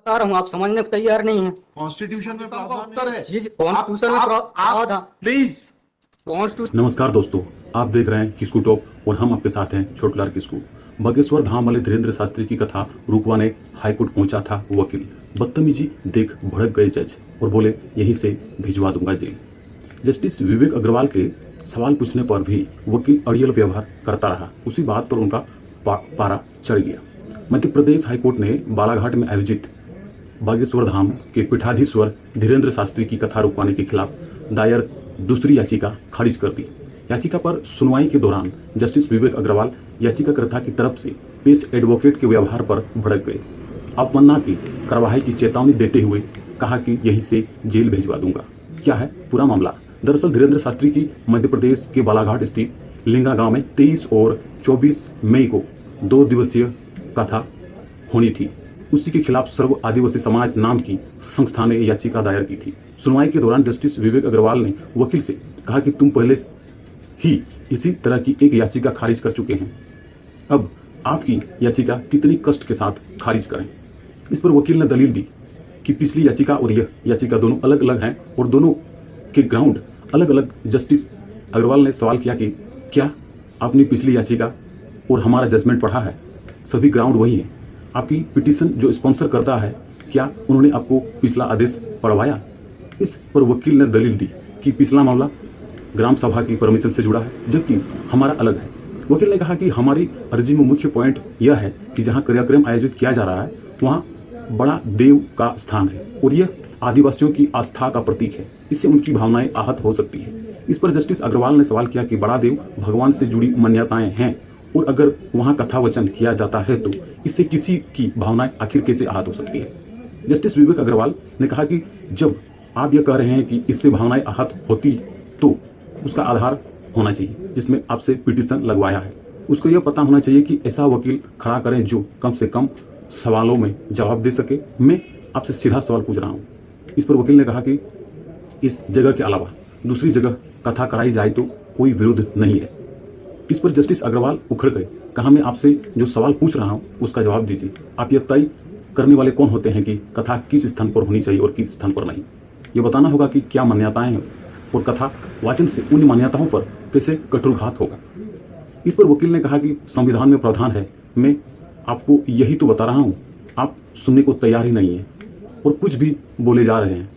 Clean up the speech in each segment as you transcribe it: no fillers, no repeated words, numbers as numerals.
बता रहा हूँ, आप समझने को तैयार नहीं है। कॉन्स्टिट्यूशन में प्रावधान है। जी जी, कॉन्स्टिट्यूशन में प्रावधान। प्लीज। कॉन्स्टिट्यूशन। नमस्कार दोस्तों, आप देख रहे हैं किस्कू टॉप और हम आपके साथ हैं छोटलाल किस्कू। बागेश्वर धाम वाले धीरेन्द्र शास्त्री की कथा रुकवाने हाईकोर्ट पहुंचा था वकील। बदतमीजी देख भड़क गए जज और बोले यहीं से भिजवा दूंगा जेल। जस्टिस विवेक अग्रवाल के सवाल पूछने पर भी वकील अड़ियल व्यवहार करता रहा। उसी बात पर उनका पारा चढ़ गया। मध्य प्रदेश हाईकोर्ट ने बालाघाट में आयोजित बागेश्वर धाम के पीठाधीश्वर धीरेन्द्र शास्त्री की कथा रुकवाने के खिलाफ दायर दूसरी याचिका खारिज कर दी। याचिका पर सुनवाई के दौरान जस्टिस विवेक अग्रवाल याचिकाकर्ता की तरफ से पेश एडवोकेट के व्यवहार पर भड़क गए। अवमानना की कार्रवाई की चेतावनी देते हुए कहा कि यहीं से जेल भिजवा दूंगा। क्या है पूरा मामला? दरअसल धीरेन्द्र शास्त्री की मध्य प्रदेश के बालाघाट स्थित लिंगा गांव में 23 और 24 मई को 2 दिवसीय कथा होनी थी। उसी के खिलाफ सर्व आदिवासी समाज नाम की संस्था ने याचिका दायर की थी। सुनवाई के दौरान जस्टिस विवेक अग्रवाल ने वकील से कहा कि तुम पहले ही इसी तरह की एक याचिका खारिज कर चुके हैं, अब आपकी याचिका कितनी कष्ट के साथ खारिज करें। इस पर वकील ने दलील दी कि पिछली याचिका और यह याचिका दोनों अलग अलग हैं और दोनों के ग्राउंड अलग अलग। जस्टिस अग्रवाल ने सवाल किया कि क्या आपने पिछली याचिका और हमारा जजमेंट पढ़ा है? सभी ग्राउंड वही है। आपकी पिटीशन जो स्पॉन्सर करता है, क्या उन्होंने आपको पिछला आदेश पढ़वाया? इस पर वकील ने दलील दी कि पिछला मामला ग्राम सभा की परमिशन से जुड़ा है, जबकि हमारा अलग है। वकील ने कहा कि हमारी अर्जी में मुख्य पॉइंट यह है कि जहां कार्यक्रम आयोजित किया जा रहा है वहां बड़ा देव का स्थान है और यह आदिवासियों की आस्था का प्रतीक है। इससे उनकी भावनाएं आहत हो सकती है। इस पर जस्टिस अग्रवाल ने सवाल किया कि बड़ा देव भगवान से जुड़ी मान्यताएं हैं और अगर वहां कथा वचन किया जाता है तो इससे किसी की भावनाएं आखिर कैसे आहत हो सकती है। जस्टिस विवेक अग्रवाल ने कहा कि जब आप यह कह रहे हैं कि इससे भावनाएं आहत होती तो उसका आधार होना चाहिए जिसमें आपसे पिटीशन लगवाया है। उसको यह पता होना चाहिए कि ऐसा वकील खड़ा करें जो कम से कम सवालों में जवाब दे सके। मैं आपसे सीधा सवाल पूछ रहा हूँ। इस पर वकील ने कहा कि इस जगह के अलावा दूसरी जगह कथा कराई जाए तो कोई विरोध नहीं है। इस पर जस्टिस अग्रवाल उखड़ गए। कहा मैं आपसे जो सवाल पूछ रहा हूँ उसका जवाब दीजिए। आप यह तय करने वाले कौन होते हैं कि कथा किस स्थान पर होनी चाहिए और किस स्थान पर नहीं? ये बताना होगा कि क्या मान्यताएं हैं और कथा वाचन से उन मान्यताओं पर कैसे कठोरघात होगा। इस पर वकील ने कहा कि संविधान में प्रावधान है, मैं आपको यही तो बता रहा हूँ, आप सुनने को तैयार ही नहीं है और कुछ भी बोले जा रहे हैं।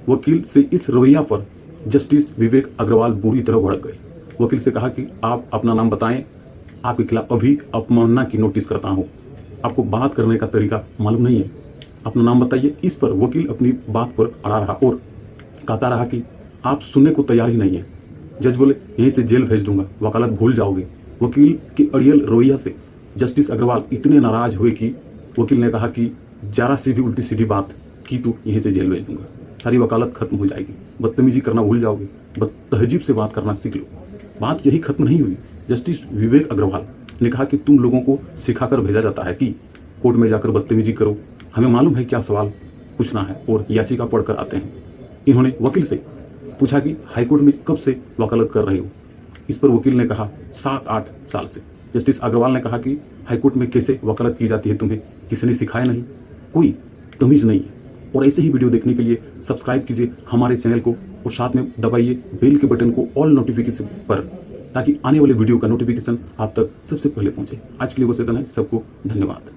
वकील से इस रवैया पर जस्टिस विवेक अग्रवाल बुरी तरह भड़क गए। वकील से कहा कि आप अपना नाम बताएं, आपके खिलाफ अभी अपमानना की नोटिस करता हूँ। आपको बात करने का तरीका मालूम नहीं है, अपना नाम बताइए। इस पर वकील अपनी बात पर अड़ा रहा और कहता रहा कि आप सुनने को तैयार ही नहीं है। जज बोले यहीं से जेल भेज दूंगा, वकालत भूल जाओगे। वकील के अड़ियल रवैया से जस्टिस अग्रवाल इतने नाराज हुए कि वकील ने कहा कि जरा सी भी उल्टी सीधी बात की तो यहीं से जेल भेज दूंगा, सारी वकालत खत्म हो जाएगी, बदतमीजी करना भूल जाओगे, तहजीब से बात करना सीख लो। बात यही खत्म नहीं हुई। जस्टिस विवेक अग्रवाल ने कहा कि तुम लोगों को सिखाकर भेजा जाता है कि कोर्ट में जाकर बदतमीजी करो, हमें मालूम है क्या सवाल पूछना है और याचिका पढ़कर आते हैं। इन्होंने वकील से पूछा कि हाईकोर्ट में कब से वकालत कर रहे हो? इस पर वकील ने कहा 7-8 साल से। जस्टिस अग्रवाल ने कहा कि हाईकोर्ट में कैसे वकालत की जाती है तुम्हें किसी ने सिखाया नहीं, कोई तमीज नहीं है। और ऐसे ही वीडियो देखने के लिए सब्सक्राइब कीजिए हमारे चैनल को और साथ में दबाइए बेल के बटन को ऑल नोटिफिकेशन पर, ताकि आने वाले वीडियो का नोटिफिकेशन आप तक सबसे पहले पहुंचे। आज के लिए बस इतना है। सबको धन्यवाद।